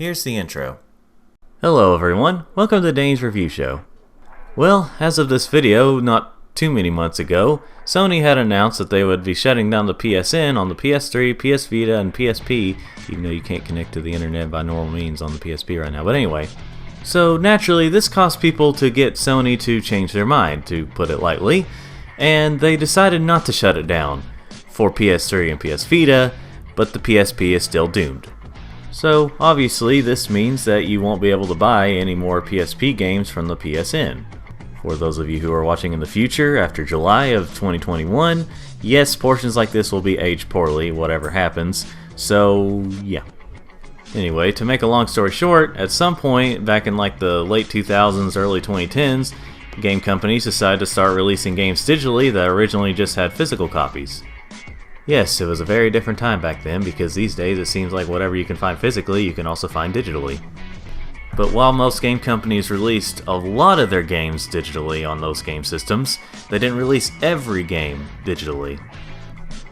Here's the intro. Hello everyone, welcome to Dane's Review Show. Well, as of this video, not too many months ago, Sony had announced that they would be shutting down the PSN on the PS3, PS Vita, and PSP, even though you can't connect to the internet by normal means on the PSP right now, but anyway. So naturally, this caused people to get Sony to change their mind, to put it lightly, and they decided not to shut it down for PS3 and PS Vita, but the PSP is still doomed. So obviously this means that you won't be able to buy any more PSP games from the PSN. For those of you who are watching in the future, after July of 2021, yes, portions like this will be aged poorly, whatever happens, so yeah. Anyway, to make a long story short, at some point back in like the late 2000s, early 2010s, game companies decided to start releasing games digitally that originally just had physical copies. Yes, it was a very different time back then, because these days it seems like whatever you can find physically, you can also find digitally. But while most game companies released a lot of their games digitally on those game systems, they didn't release every game digitally.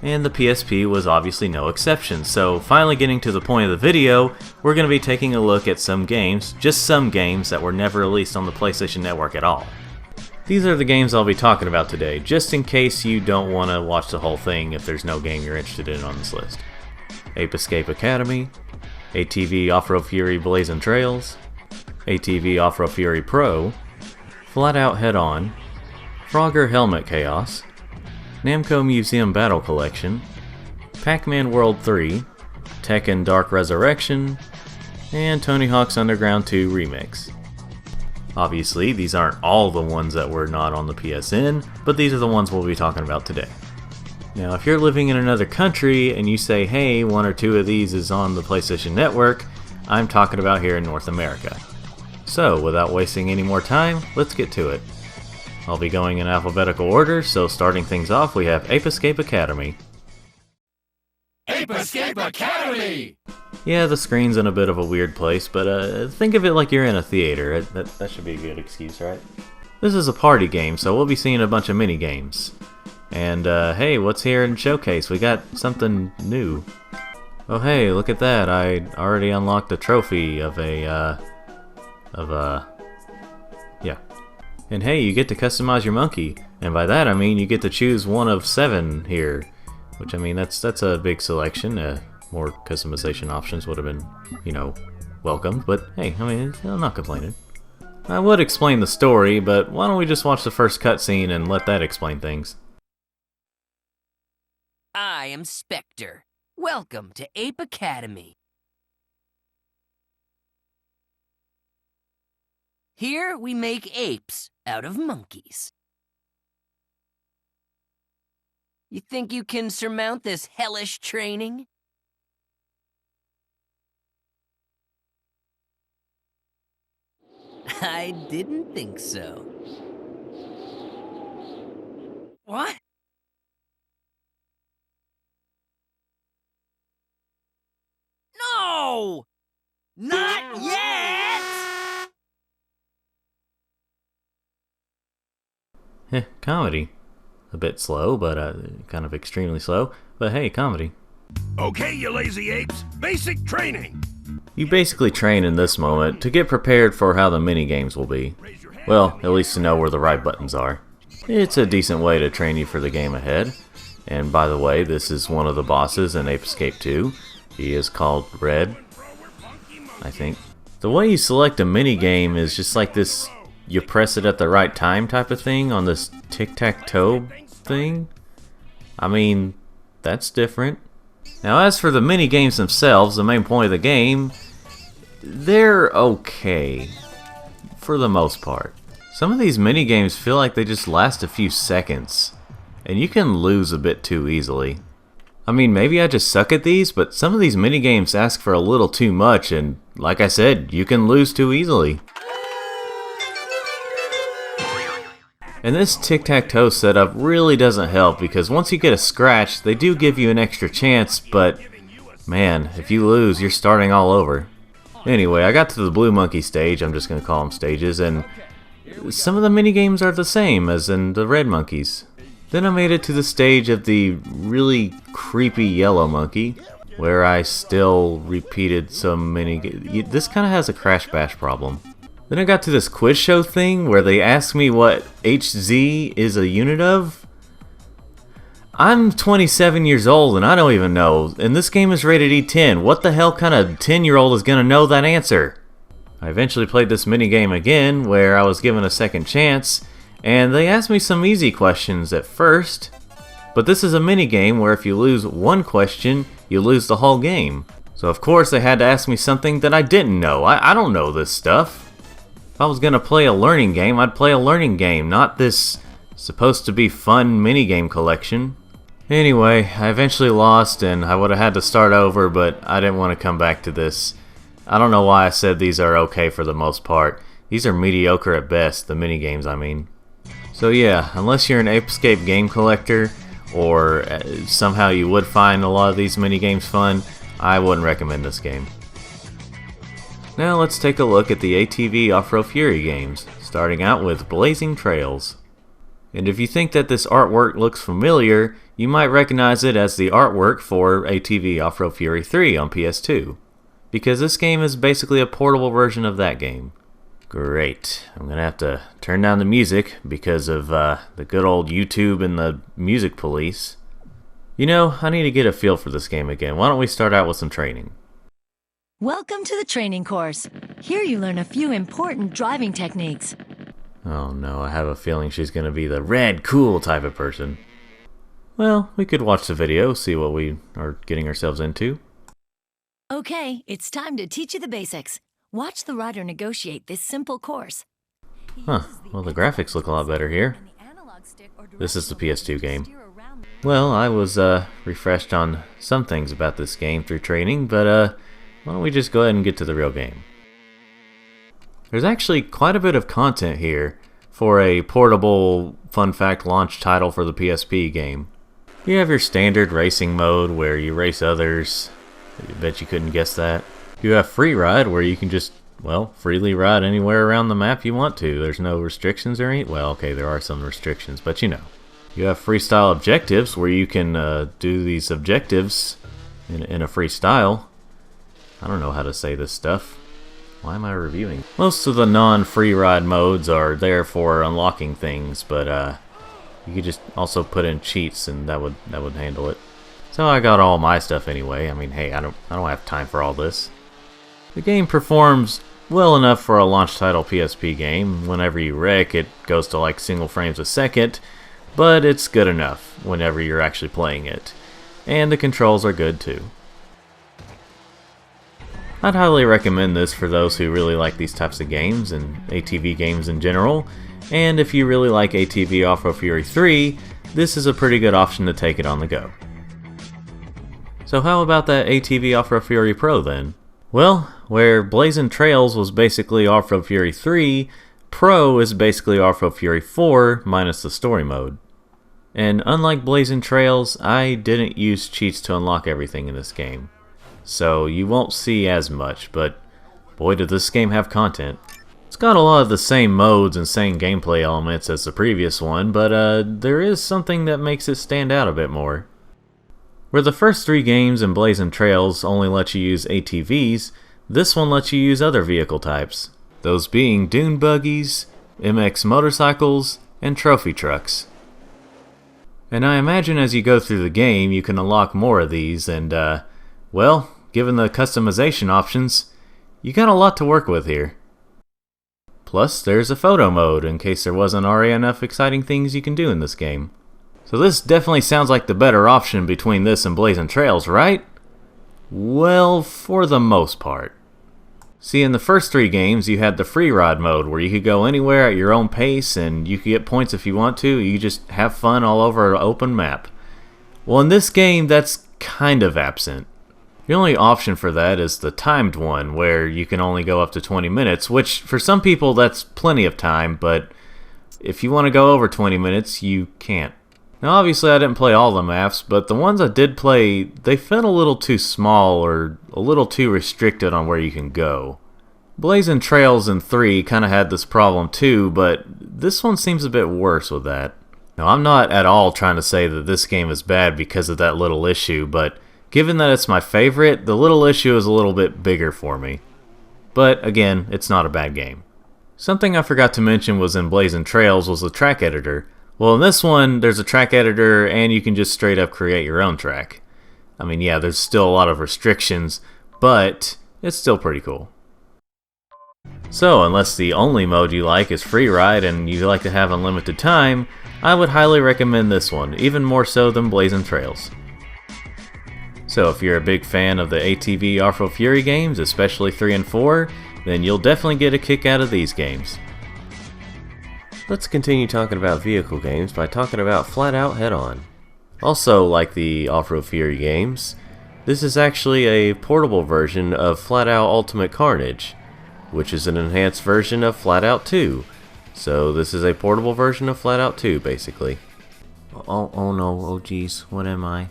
And the PSP was obviously no exception, so finally getting to the point of the video, we're going to be taking a look at some games, just some games that were never released on the PlayStation Network at all. These are the games I'll be talking about today, just in case you don't want to watch the whole thing if there's no game you're interested in on this list. Ape Escape Academy, ATV Offroad Fury Blazin Trails, ATV Offroad Fury Pro, FlatOut Head-On, Frogger Helmet Chaos, Namco Museum Battle Collection, Pac-Man World 3, Tekken Dark Resurrection, and Tony Hawk's Underground 2 Remix. Obviously, these aren't all the ones that were not on the PSN, but these are the ones we'll be talking about today. Now, if you're living in another country and you say, hey, one or two of these is on the PlayStation Network, I'm talking about here in North America. So, without wasting any more time, let's get to it. I'll be going in alphabetical order, so starting things off, we have Ape Escape Academy. Ape Escape Academy! Yeah, the screen's in a bit of a weird place, but think of it like you're in a theater. That should be a good excuse, right? This is a party game, so we'll be seeing a bunch of mini games. And hey, what's here in Showcase? We got something new. Oh hey, look at that! I already unlocked a trophy of yeah. And hey, you get to customize your monkey, and by that I mean you get to choose one of 7 here, which I mean that's a big selection. More customization options would have been, you know, welcomed, but hey, I mean, I'm not complaining. I would explain the story, but why don't we just watch the first cutscene and let that explain things? I am Spectre. Welcome to Ape Academy. Here we make apes out of monkeys. You think you can surmount this hellish training? I didn't think so. What? No! Not yet! Comedy. A bit slow, but kind of extremely slow. But hey, comedy. Okay, you lazy apes, basic training! You basically train in this moment to get prepared for how the minigames will be. Well, at least to know where the right buttons are. It's a decent way to train you for the game ahead. And by the way, this is one of the bosses in Ape Escape 2. He is called Red, I think. The way you select a minigame is just like this, you press it at the right time type of thing on this tic-tac-toe thing. I mean, that's different. Now as for the mini-games themselves, the main point of the game, they're okay, for the most part. Some of these mini-games feel like they just last a few seconds, and you can lose a bit too easily. I mean, maybe I just suck at these, but some of these mini-games ask for a little too much, and like I said, you can lose too easily. And this tic-tac-toe setup really doesn't help, because once you get a scratch, they do give you an extra chance, but man, if you lose, you're starting all over. Anyway, I got to the blue monkey stage, I'm just going to call them stages, and some of the minigames are the same as in the red monkeys. Then I made it to the stage of the really creepy yellow monkey, where I still repeated so many. This kind of has a Crash Bash problem. Then I got to this quiz show thing where they asked me what HZ is a unit of. I'm 27 years old and I don't even know, and this game is rated E10. What the hell kind of 10-year-old is gonna know that answer? I eventually played this minigame again where I was given a second chance, and they asked me some easy questions at first. But this is a minigame where if you lose one question, you lose the whole game. So of course they had to ask me something that I didn't know. I don't know this stuff. If I was gonna play a learning game, I'd play a learning game, not this supposed to be fun minigame collection. Anyway, I eventually lost and I would have had to start over, but I didn't want to come back to this. I don't know why I said these are okay for the most part. These are mediocre at best, the minigames I mean. So yeah, unless you're an Ape Escape game collector, or somehow you would find a lot of these minigames fun, I wouldn't recommend this game. Now let's take a look at the ATV Offroad Fury games, starting out with Blazing Trails. And if you think that this artwork looks familiar, you might recognize it as the artwork for ATV Offroad Fury 3 on PS2, because this game is basically a portable version of that game. Great. I'm gonna have to turn down the music because of the good old YouTube and the music police. You know, I need to get a feel for this game again. Why don't we start out with some training? Welcome to the training course. Here you learn a few important driving techniques. Oh no, I have a feeling she's gonna be the red, cool type of person. Well, we could watch the video, see what we are getting ourselves into. Okay, it's time to teach you the basics. Watch the rider negotiate this simple course. Huh, well the graphics look a lot better here. This is the PS2 game. Well, I was refreshed on some things about this game through training, but why don't we just go ahead and get to the real game. There's actually quite a bit of content here for a portable, fun fact launch title for the PSP game. You have your standard racing mode where you race others. I bet you couldn't guess that. You have free ride where you can just, well, freely ride anywhere around the map you want to. There's no restrictions or anything. Well, okay, there are some restrictions, but you know. You have freestyle objectives where you can do these objectives in a freestyle. I don't know how to say this stuff. Why am I reviewing? Most of the non-free ride modes are there for unlocking things, but you could just also put in cheats and that would handle it. So I got all my stuff anyway. I mean, hey, I don't have time for all this. The game performs well enough for a launch title PSP game. Whenever you wreck, it goes to like single frames a second, but it's good enough whenever you're actually playing it. And the controls are good too. I'd highly recommend this for those who really like these types of games and ATV games in general. And if you really like ATV Offroad Fury 3, this is a pretty good option to take it on the go. So how about that ATV Offroad Fury Pro then? Well, where Blazin' Trails was basically Offroad Fury 3, Pro is basically Offroad Fury 4 minus the story mode. And unlike Blazin' Trails, I didn't use cheats to unlock everything in this game. So you won't see as much, but boy did this game have content. It's got a lot of the same modes and same gameplay elements as the previous one, but there is something that makes it stand out a bit more. Where the first 3 games in Blazin' Trails only let you use ATVs, this one lets you use other vehicle types. Those being dune buggies, MX motorcycles, and trophy trucks. And I imagine as you go through the game you can unlock more of these and, well, given the customization options, you got a lot to work with here. Plus, there's a photo mode in case there wasn't already enough exciting things you can do in this game. So this definitely sounds like the better option between this and Blazin' Trails, right? Well, for the most part. See, in the first 3 games, you had the free ride mode where you could go anywhere at your own pace and you could get points if you want to. You just have fun all over an open map. Well, in this game, that's kind of absent. The only option for that is the timed one, where you can only go up to 20 minutes, which for some people that's plenty of time, but if you want to go over 20 minutes, you can't. Now obviously I didn't play all the maps, but the ones I did play, they felt a little too small or a little too restricted on where you can go. Blazin' Trails in 3 kind of had this problem too, but this one seems a bit worse with that. Now I'm not at all trying to say that this game is bad because of that little issue, but Given that it's my favorite, the little issue is a little bit bigger for me. But again, it's not a bad game. Something I forgot to mention was in Blazin Trails was the track editor. Well, in this one, there's a track editor and you can just straight up create your own track. I mean, yeah, there's still a lot of restrictions, but it's still pretty cool. So, unless the only mode you like is free ride and you like to have unlimited time, I would highly recommend this one, even more so than Blazin Trails. So if you're a big fan of the ATV Offroad Fury games, especially 3 and 4, then you'll definitely get a kick out of these games. Let's continue talking about vehicle games by talking about FlatOut Head-On. Also, like the Offroad Fury games, this is actually a portable version of FlatOut Ultimate Carnage, which is an enhanced version of FlatOut 2. So this is a portable version of FlatOut 2, basically. Oh no, oh geez, what am I?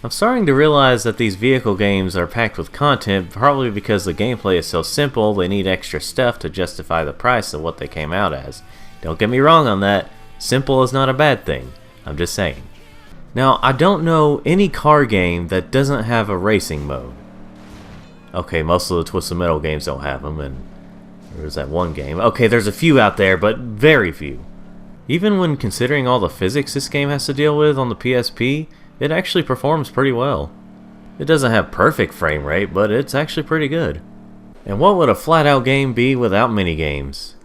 I'm starting to realize that these vehicle games are packed with content, probably because the gameplay is so simple they need extra stuff to justify the price of what they came out as. Don't get me wrong on that, simple is not a bad thing, I'm just saying. Now, I don't know any car game that doesn't have a racing mode. Okay, most of the Twisted Metal games don't have them, and there's that one game. Okay, there's a few out there, but very few. Even when considering all the physics this game has to deal with on the PSP, it actually performs pretty well. It doesn't have perfect frame rate, but it's actually pretty good. And what would a FlatOut game be without minigames?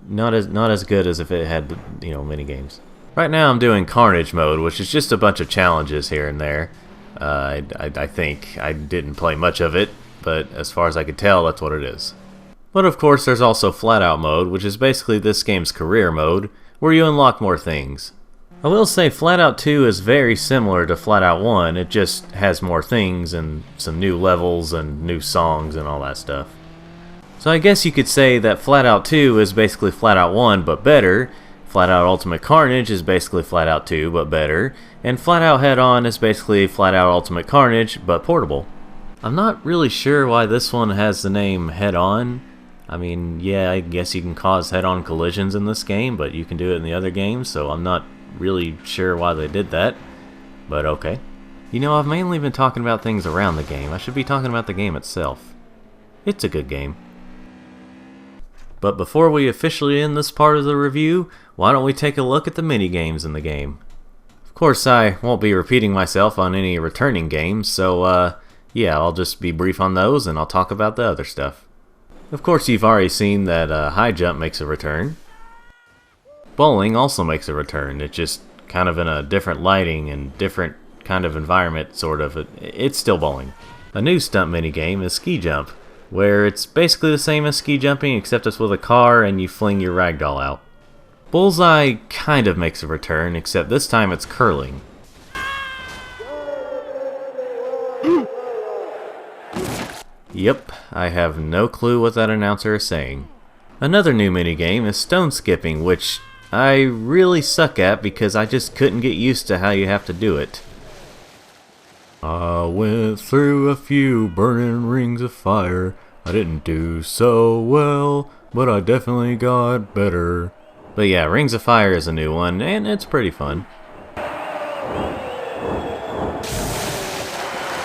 Not as good as if it had, you know, minigames. Right now I'm doing Carnage mode, which is just a bunch of challenges here and there. I think I didn't play much of it, but as far as I could tell, that's what it is. But of course there's also FlatOut mode, which is basically this game's career mode, where you unlock more things. I will say FlatOut 2 is very similar to FlatOut 1, it just has more things and some new levels and new songs and all that stuff. So I guess you could say that FlatOut 2 is basically FlatOut 1 but better, FlatOut Ultimate Carnage is basically FlatOut 2 but better, and FlatOut Head-On is basically FlatOut Ultimate Carnage but portable. I'm not really sure why this one has the name Head-On. I mean, yeah, I guess you can cause head-on collisions in this game, but you can do it in the other games, so I'm not really sure why they did that, but okay. You know, I've mainly been talking about things around the game. I should be talking about the game itself. It's a good game. But before we officially end this part of the review, why don't we take a look at the mini-games in the game? Of course, I won't be repeating myself on any returning games, so yeah, I'll just be brief on those and I'll talk about the other stuff. Of course, you've already seen that high jump makes a return. Bowling also makes a return. It's just kind of in a different lighting and different kind of environment, sort of. It's still bowling. A new stunt minigame is ski jump, where it's basically the same as ski jumping except it's with a car and you fling your ragdoll out. Bullseye kind of makes a return, except this time it's curling. Yep, I have no clue what that announcer is saying. Another new minigame is stone skipping, which I really suck at because I just couldn't get used to how you have to do it. I went through a few burning rings of fire. I didn't do so well, but I definitely got better. But yeah, Rings of Fire is a new one, and it's pretty fun.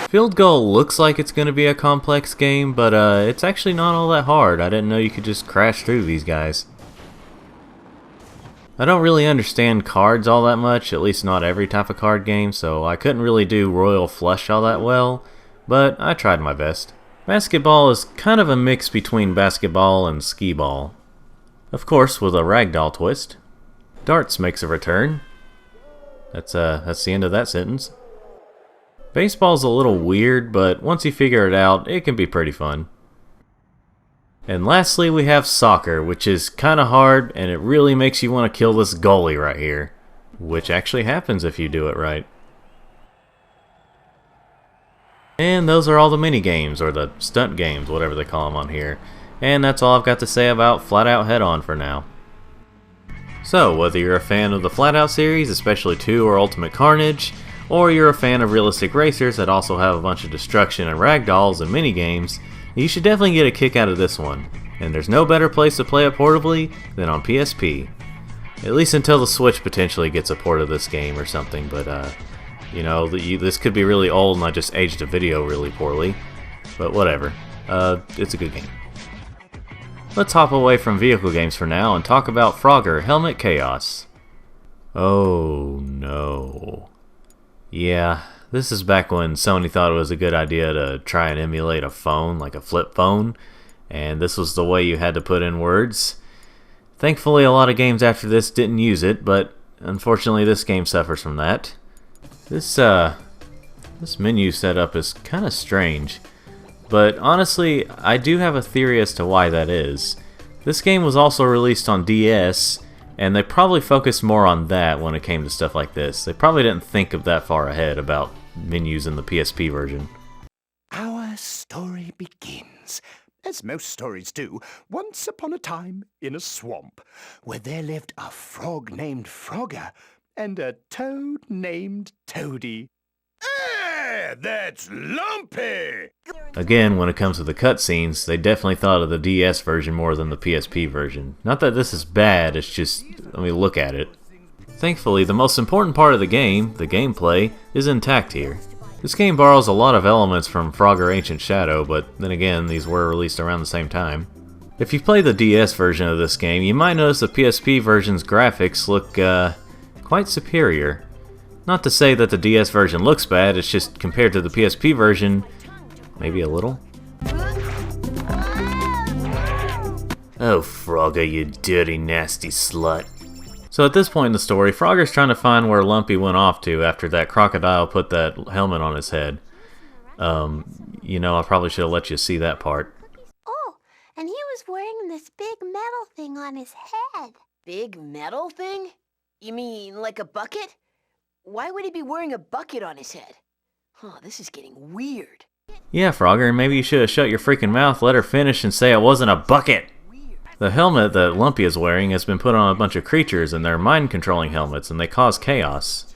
Field Goal looks like it's going to be a complex game, but it's actually not all that hard. I didn't know you could just crash through these guys. I don't really understand cards all that much, at least not every type of card game, so I couldn't really do Royal Flush all that well, but I tried my best. Basketball is kind of a mix between basketball and skee-ball. Of course, with a ragdoll twist. Darts makes a return. That's the end of that sentence. Baseball's a little weird, but once you figure it out, it can be pretty fun. And lastly, we have soccer, which is kind of hard, and it really makes you want to kill this goalie right here. Which actually happens if you do it right. And those are all the mini games, or the stunt games, whatever they call them on here. And that's all I've got to say about FlatOut Head-On for now. So, whether you're a fan of the FlatOut series, especially 2 or Ultimate Carnage, or you're a fan of realistic racers that also have a bunch of destruction and ragdolls and minigames, you should definitely get a kick out of this one. And there's no better place to play it portably than on PSP. At least until the Switch potentially gets a port of this game or something, but You know, this could be really old and I just aged the video really poorly. But whatever. It's a good game. Let's hop away from vehicle games for now and talk about Frogger Helmet Chaos. Oh no. Yeah, this is back when Sony thought it was a good idea to try and emulate a phone, like a flip phone, and this was the way you had to put in words. Thankfully, a lot of games after this didn't use it, but unfortunately this game suffers from that. This menu setup is kind of strange, but honestly, I do have a theory as to why that is. This game was also released on DS, and they probably focused more on that when it came to stuff like this. They probably didn't think of that far ahead about menus in the PSP version. Our story begins, as most stories do, once upon a time in a swamp, where there lived a frog named Frogger and a toad named Toady. Ah, that's Lumpy! Again, when it comes to the cutscenes, they definitely thought of the DS version more than the PSP version. Not that this is bad, it's just, I mean, look at it. Thankfully, the most important part of the game, the gameplay, is intact here. This game borrows a lot of elements from Frogger Ancient Shadow, but then again, these were released around the same time. If you play the DS version of this game, you might notice the PSP version's graphics look, quite superior. Not to say that the DS version looks bad, it's just compared to the PSP version, maybe a little. Oh, Frogger, you dirty, nasty slut. So at this point in the story, Frogger's trying to find where Lumpy went off to after that crocodile put that helmet on his head. You know, I probably should have let you see that part. Oh, and he was wearing this big metal thing on his head. Big metal thing? You mean like a bucket? Why would he be wearing a bucket on his head? Huh, this is getting weird. Yeah, Frogger, maybe you should have shut your freaking mouth, let her finish, and say it wasn't a bucket! The helmet that Lumpy is wearing has been put on a bunch of creatures, and they're mind-controlling helmets, and they cause chaos.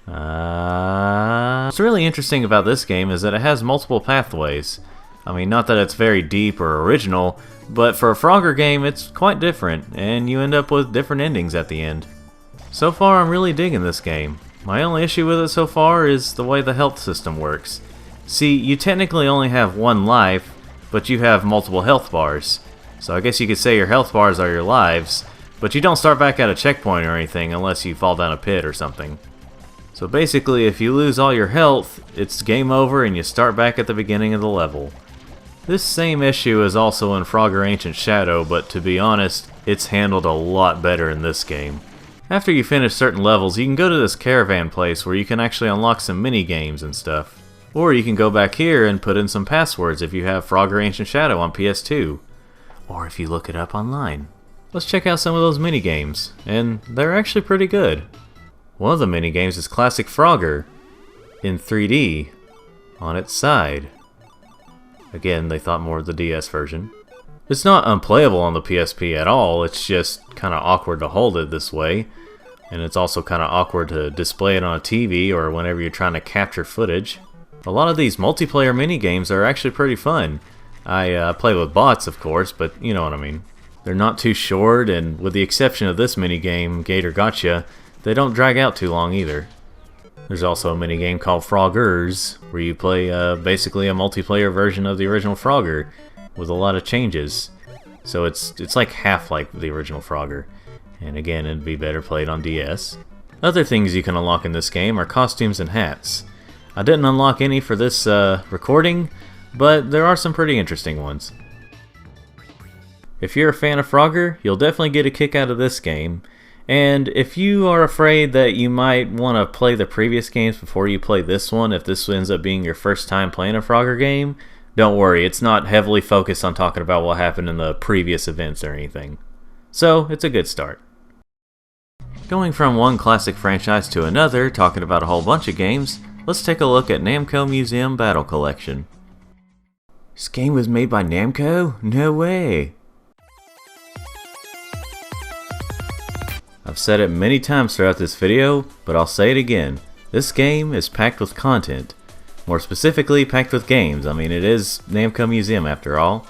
What's really interesting about this game is that it has multiple pathways. I mean, not that it's very deep or original, but for a Frogger game, it's quite different, and you end up with different endings at the end. So far, I'm really digging this game. My only issue with it so far is the way the health system works. See, you technically only have one life, but you have multiple health bars. So I guess you could say your health bars are your lives, but you don't start back at a checkpoint or anything unless you fall down a pit or something. So basically, if you lose all your health, it's game over and you start back at the beginning of the level. This same issue is also in Frogger Ancient Shadow, but to be honest, it's handled a lot better in this game. After you finish certain levels, you can go to this caravan place where you can actually unlock some mini games and stuff. Or you can go back here and put in some passwords if you have Frogger Ancient Shadow on PS2. Or if you look it up online. Let's check out some of those mini games, and they're actually pretty good. One of the mini games is Classic Frogger in 3D on its side. Again, they thought more of the DS version. It's not unplayable on the PSP at all, it's just kind of awkward to hold it this way. And it's also kind of awkward to display it on a TV or whenever you're trying to capture footage. A lot of these multiplayer minigames are actually pretty fun. I play with bots, of course, but you know what I mean. They're not too short, and with the exception of this minigame, Gator Gotcha, they don't drag out too long either. There's also a minigame called Froggers, where you play basically a multiplayer version of the original Frogger, with a lot of changes. So it's like half like the original Frogger. And again, it'd be better played on DS. Other things you can unlock in this game are costumes and hats. I didn't unlock any for this recording, but there are some pretty interesting ones. If you're a fan of Frogger, you'll definitely get a kick out of this game. And if you are afraid that you might want to play the previous games before you play this one, if this ends up being your first time playing a Frogger game, don't worry, it's not heavily focused on talking about what happened in the previous events or anything. So, it's a good start. Going from one classic franchise to another, talking about a whole bunch of games, let's take a look at Namco Museum Battle Collection. This game was made by Namco? No way! I've said it many times throughout this video, but I'll say it again. This game is packed with content. More specifically, packed with games. I mean, it is Namco Museum after all.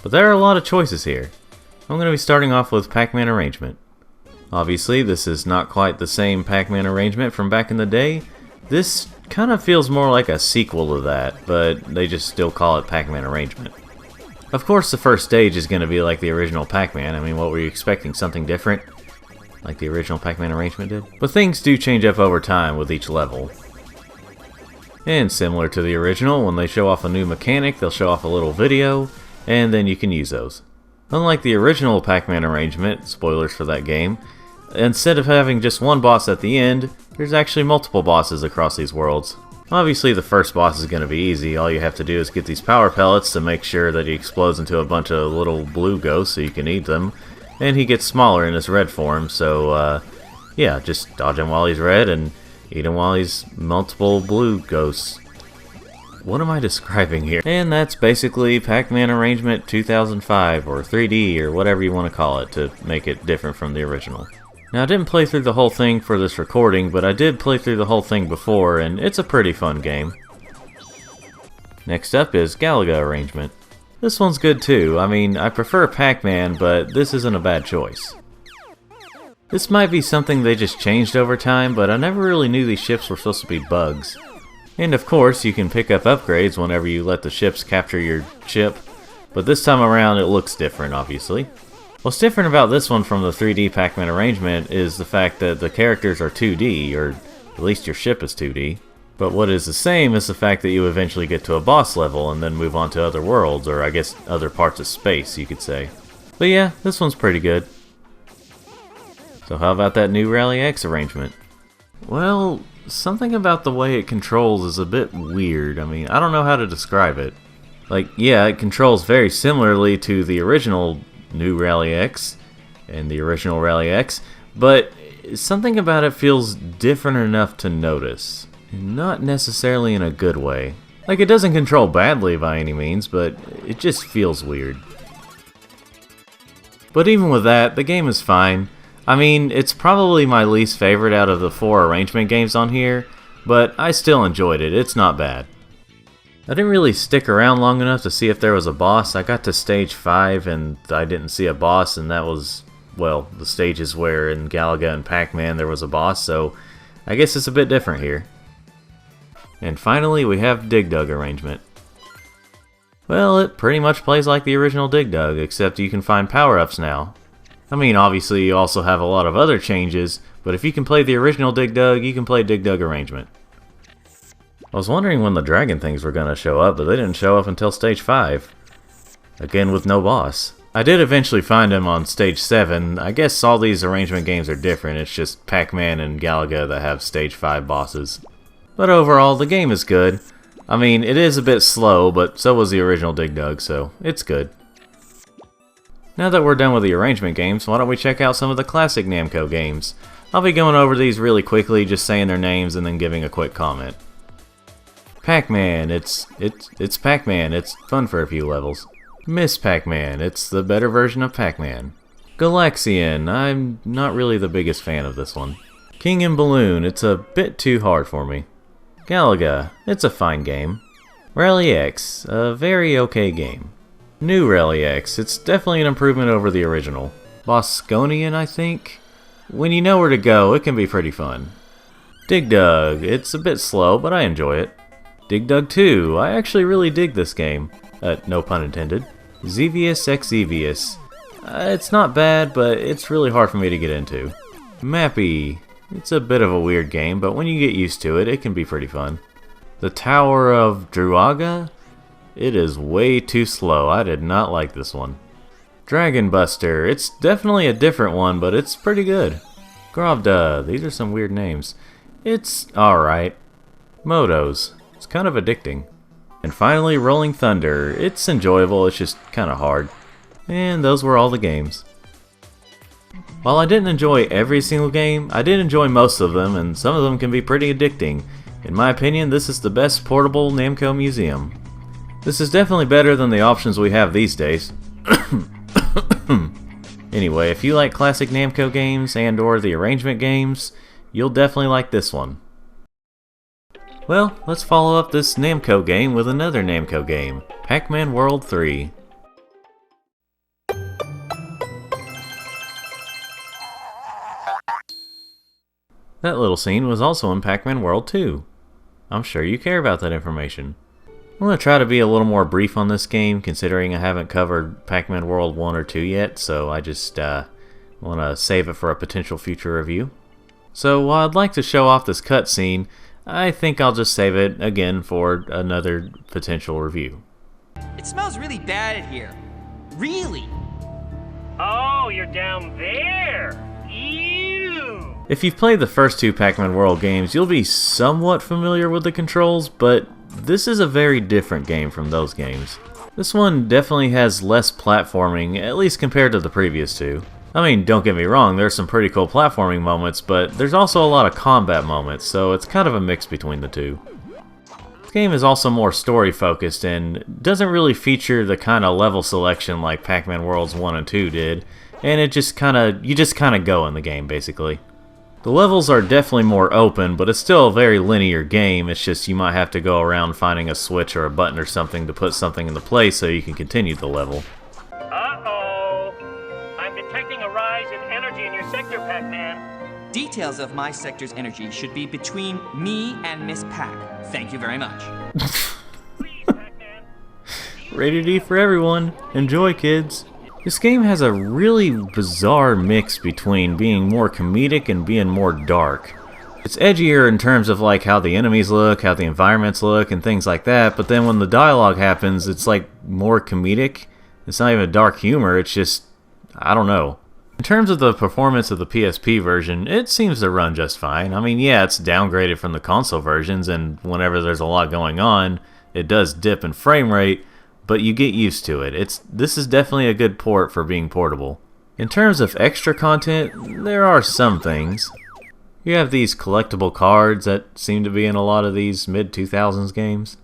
But there are a lot of choices here. I'm going to be starting off with Pac-Man arrangement. Obviously, this is not quite the same Pac-Man arrangement from back in the day, This kind of feels more like a sequel to that, but they just still call it Pac-Man Arrangement. Of course the first stage is going to be like the original Pac-Man. I mean, what were you expecting? Something different? Like the original Pac-Man Arrangement did? But things do change up over time with each level. And similar to the original, when they show off a new mechanic, they'll show off a little video, and then you can use those. Unlike the original Pac-Man Arrangement, spoilers for that game, instead of having just one boss at the end, there's actually multiple bosses across these worlds. Obviously the first boss is going to be easy. All you have to do is get these power pellets to make sure that he explodes into a bunch of little blue ghosts so you can eat them. And he gets smaller in his red form, so yeah, just dodge him while he's red and eat him while he's multiple blue ghosts. What am I describing here? And that's basically Pac-Man Arrangement 2005, or 3D, or whatever you want to call it, to make it different from the original. Now, I didn't play through the whole thing for this recording, but I did play through the whole thing before, and it's a pretty fun game. Next up is Galaga Arrangement. This one's good too. I mean, I prefer Pac-Man, but this isn't a bad choice. This might be something they just changed over time, but I never really knew these ships were supposed to be bugs. And of course, you can pick up upgrades whenever you let the ships capture your ship, but this time around it looks different, obviously. What's different about this one from the 3D Pac-Man Arrangement is the fact that the characters are 2D, or at least your ship is 2D. But what is the same is the fact that you eventually get to a boss level and then move on to other worlds, or I guess other parts of space, you could say. But yeah, this one's pretty good. So how about that new Rally X arrangement? Well, something about the way it controls is a bit weird. I mean, I don't know how to describe it. Like, yeah, it controls very similarly to the original new Rally X and the original Rally X, but something about it feels different enough to notice. Not necessarily in a good way. Like, it doesn't control badly by any means, but it just feels weird. But even with that, the game is fine. I mean, it's probably my least favorite out of the 4 arrangement games on here, but I still enjoyed it. It's not bad. I didn't really stick around long enough to see if there was a boss. I got to stage 5 and I didn't see a boss, and that was, well, the stages where in Galaga and Pac-Man there was a boss, so I guess it's a bit different here. And finally, we have Dig Dug arrangement. Well, it pretty much plays like the original Dig Dug, except you can find power-ups now. I mean, obviously you also have a lot of other changes, but if you can play the original Dig Dug, you can play Dig Dug arrangement. I was wondering when the dragon things were going to show up, but they didn't show up until stage 5. Again with no boss. I did eventually find him on stage 7. I guess all these arrangement games are different, it's just Pac-Man and Galaga that have stage 5 bosses. But overall, the game is good. I mean, it is a bit slow, but so was the original Dig Dug, so it's good. Now that we're done with the arrangement games, why don't we check out some of the classic Namco games. I'll be going over these really quickly, just saying their names and then giving a quick comment. Pac-Man, it's Pac-Man, it's fun for a few levels. Miss Pac-Man, it's the better version of Pac-Man. Galaxian, I'm not really the biggest fan of this one. King and Balloon, it's a bit too hard for me. Galaga, it's a fine game. Rally X, a very okay game. New Rally X, it's definitely an improvement over the original. Bosconian, I think? When you know where to go, it can be pretty fun. Dig Dug, it's a bit slow, but I enjoy it. Dig Dug 2, I actually really dig this game. No pun intended. Xevious X Xevious. It's not bad, but it's really hard for me to get into. Mappy, it's a bit of a weird game, but when you get used to it, it can be pretty fun. The Tower of Druaga? It is way too slow. I did not like this one. Dragon Buster, it's definitely a different one, but it's pretty good. Grovda, these are some weird names. It's alright. Motos, it's kind of addicting. And finally, Rolling Thunder, it's enjoyable, it's just kind of hard. And those were all the games. While I didn't enjoy every single game, I did enjoy most of them, and some of them can be pretty addicting. In my opinion, this is the best portable Namco museum. This is definitely better than the options we have these days. Anyway, if you like classic Namco games and or the arrangement games, you'll definitely like this one. Well, let's follow up this Namco game with another Namco game, Pac-Man World 3. That little scene was also in Pac-Man World 2. I'm sure you care about that information. I'm going to try to be a little more brief on this game, considering I haven't covered Pac-Man World 1 or 2 yet, so I just want to save it for a potential future review. So while I'd like to show off this cutscene, I think I'll just save it again for another potential review. It smells really bad in here. Really? Oh, you're down there. Ew. If you've played the first 2 Pac-Man World games, you'll be somewhat familiar with the controls, but this is a very different game from those games. This one definitely has less platforming, at least compared to the previous 2. I mean, don't get me wrong, there's some pretty cool platforming moments, but there's also a lot of combat moments, so it's kind of a mix between the 2. This game is also more story focused and doesn't really feature the kind of level selection like Pac-Man Worlds 1 and 2 did, and you just kind of go in the game basically. The levels are definitely more open, but it's still a very linear game. It's just you might have to go around finding a switch or a button or something to put something into place so you can continue the level. Uh-oh. I'm detecting a rise in energy in your sector, Pac-Man. Details of my sector's energy should be between me and Miss Pac. Thank you very much. Please, Pac-Man. Rated E for everyone. Enjoy, kids. This game has a really bizarre mix between being more comedic and being more dark. It's edgier in terms of like how the enemies look, how the environments look, and things like that, but then when the dialogue happens, it's like more comedic. It's not even dark humor, it's just, I don't know. In terms of the performance of the PSP version, it seems to run just fine. I mean, yeah, it's downgraded from the console versions, and whenever there's a lot going on, it does dip in frame rate, but you get used to it. This is definitely a good port for being portable. In terms of extra content, there are some things. You have these collectible cards that seem to be in a lot of these mid-2000s games.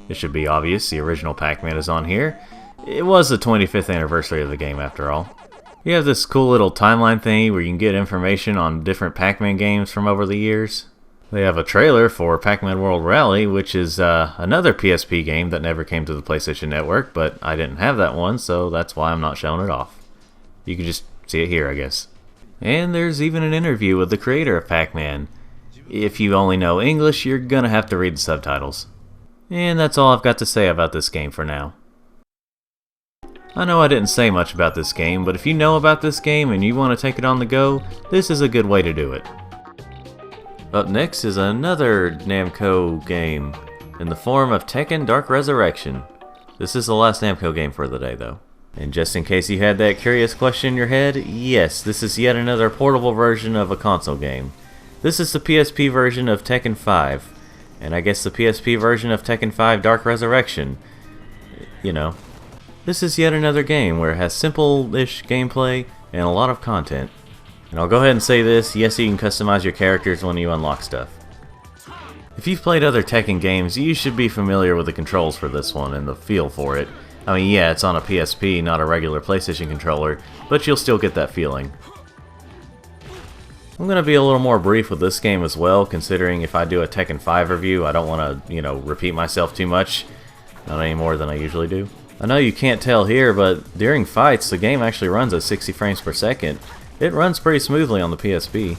It should be obvious, the original Pac-Man is on here. It was the 25th anniversary of the game after all. You have this cool little timeline thingy where you can get information on different Pac-Man games from over the years. They have a trailer for Pac-Man World Rally, which is another PSP game that never came to the PlayStation Network, but I didn't have that one, so that's why I'm not showing it off. You can just see it here, I guess. And there's even an interview with the creator of Pac-Man. If you only know English, you're gonna have to read the subtitles. And that's all I've got to say about this game for now. I know I didn't say much about this game, but if you know about this game and you want to take it on the go, this is a good way to do it. Up next is another Namco game, in the form of Tekken Dark Resurrection. This is the last Namco game for the day though. And just in case you had that curious question in your head, yes, this is yet another portable version of a console game. This is the PSP version of Tekken 5, and I guess the PSP version of Tekken 5 Dark Resurrection. You know. This is yet another game where it has simple-ish gameplay and a lot of content. And I'll go ahead and say this, yes, you can customize your characters when you unlock stuff. If you've played other Tekken games, you should be familiar with the controls for this one and the feel for it. I mean, yeah, it's on a PSP, not a regular PlayStation controller, but you'll still get that feeling. I'm going to be a little more brief with this game as well, considering if I do a Tekken 5 review, I don't want to, repeat myself too much. Not any more than I usually do. I know you can't tell here, but during fights, the game actually runs at 60 frames per second. It runs pretty smoothly on the PSP.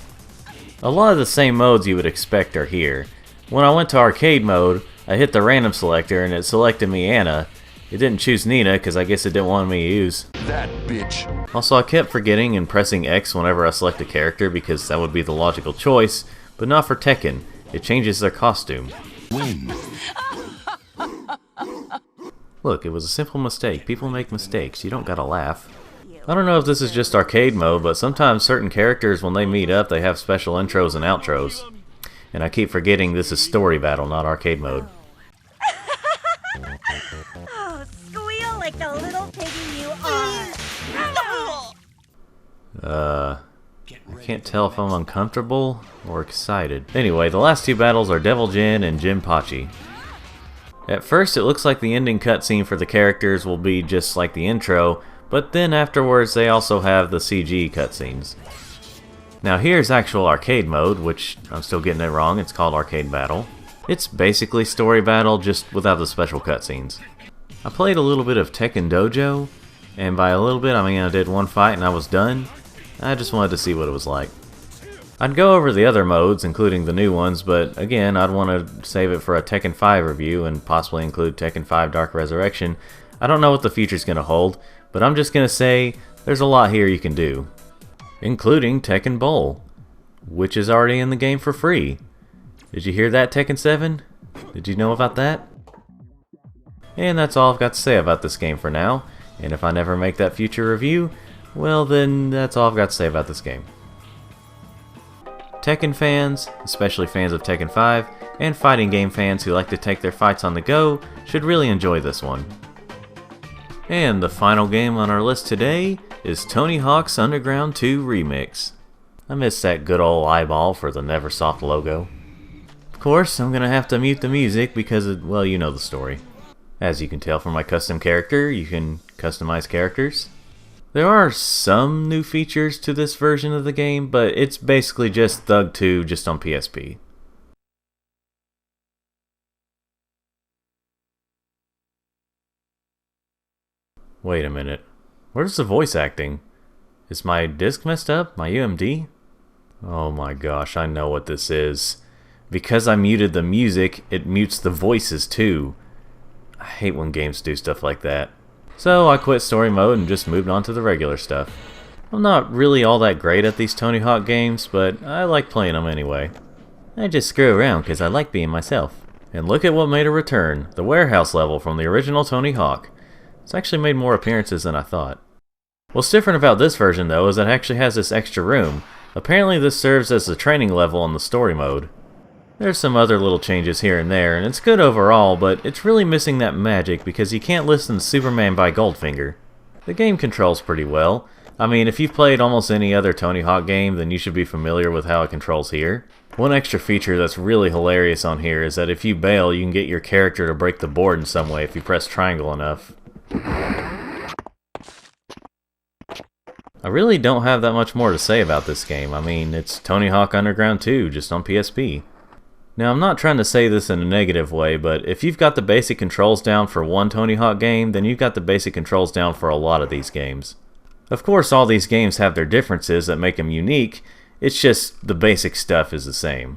A lot of the same modes you would expect are here. When I went to arcade mode, I hit the random selector and it selected me Anna. It didn't choose Nina because I guess it didn't want me to use That bitch. Also, I kept forgetting and pressing X whenever I select a character because that would be the logical choice, but not for Tekken. It changes their costume. Win. Look, it was a simple mistake. People make mistakes. You don't gotta laugh. I don't know if this is just arcade mode, but sometimes certain characters, when they meet up, they have special intros and outros. And I keep forgetting this is story battle, not arcade mode. Oh, squeal like the little piggy you are. I can't tell if I'm uncomfortable or excited. Anyway, the last two battles are Devil Jin and Jin Pachi. At first, it looks like the ending cutscene for the characters will be just like the intro, but then afterwards they also have the CG cutscenes. Now here's actual arcade mode, which I'm still getting it wrong, it's called Arcade Battle. It's basically story battle, just without the special cutscenes. I played a little bit of Tekken Dojo, and by a little bit I mean I did one fight and I was done. I just wanted to see what it was like. I'd go over the other modes, including the new ones, but again, I'd want to save it for a Tekken 5 review and possibly include Tekken 5 Dark Resurrection. I don't know what the future's going to hold, but I'm just going to say there's a lot here you can do, including Tekken Bowl, which is already in the game for free. Did you hear that, Tekken 7? Did you know about that? And that's all I've got to say about this game for now, and if I never make that future review, well then that's all I've got to say about this game. Tekken fans, especially fans of Tekken 5, and fighting game fans who like to take their fights on the go, should really enjoy this one. And the final game on our list today is Tony Hawk's Underground 2 Remix. I miss that good old eyeball for the Neversoft logo. Of course, I'm gonna have to mute the music because, well, you know the story. As you can tell from my custom character, you can customize characters. There are some new features to this version of the game, but it's basically just Thug 2 just on PSP. Wait a minute. Where's the voice acting? Is my disc messed up? My UMD? Oh my gosh, I know what this is. Because I muted the music, it mutes the voices too. I hate when games do stuff like that. So I quit story mode and just moved on to the regular stuff. I'm not really all that great at these Tony Hawk games, but I like playing them anyway. I just screw around because I like being myself. And look at what made a return, the warehouse level from the original Tony Hawk. It's actually made more appearances than I thought. What's different about this version though is it actually has this extra room. Apparently this serves as the training level in the story mode. There's some other little changes here and there, and it's good overall, but it's really missing that magic because you can't listen to Superman by Goldfinger. The game controls pretty well. I mean, if you've played almost any other Tony Hawk game, then you should be familiar with how it controls here. One extra feature that's really hilarious on here is that if you bail, you can get your character to break the board in some way if you press triangle enough. I really don't have that much more to say about this game. I mean, it's Tony Hawk Underground 2 just on PSP. Now, I'm not trying to say this in a negative way, but if you've got the basic controls down for one Tony Hawk game, then you've got the basic controls down for a lot of these games. Of course, all these games have their differences that make them unique, it's just the basic stuff is the same.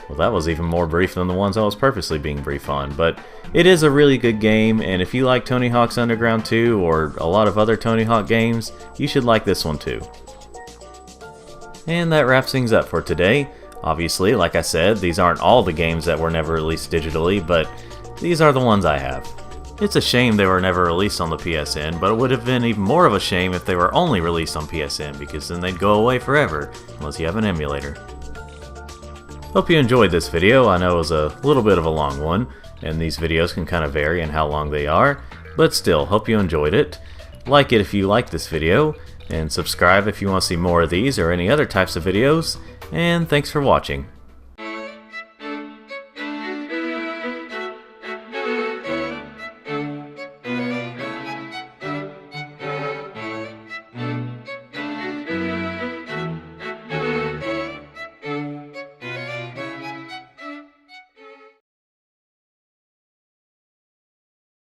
Well, that was even more brief than the ones I was purposely being brief on, but it is a really good game, and if you like Tony Hawk's Underground 2 or a lot of other Tony Hawk games, you should like this one too. And that wraps things up for today. Obviously, like I said, these aren't all the games that were never released digitally, but these are the ones I have. It's a shame they were never released on the PSN, but it would have been even more of a shame if they were only released on PSN, because then they'd go away forever, unless you have an emulator. Hope you enjoyed this video. I know it was a little bit of a long one, and these videos can kind of vary in how long they are, but still, hope you enjoyed it. Like it if you liked this video, and subscribe if you want to see more of these or any other types of videos, and thanks for watching.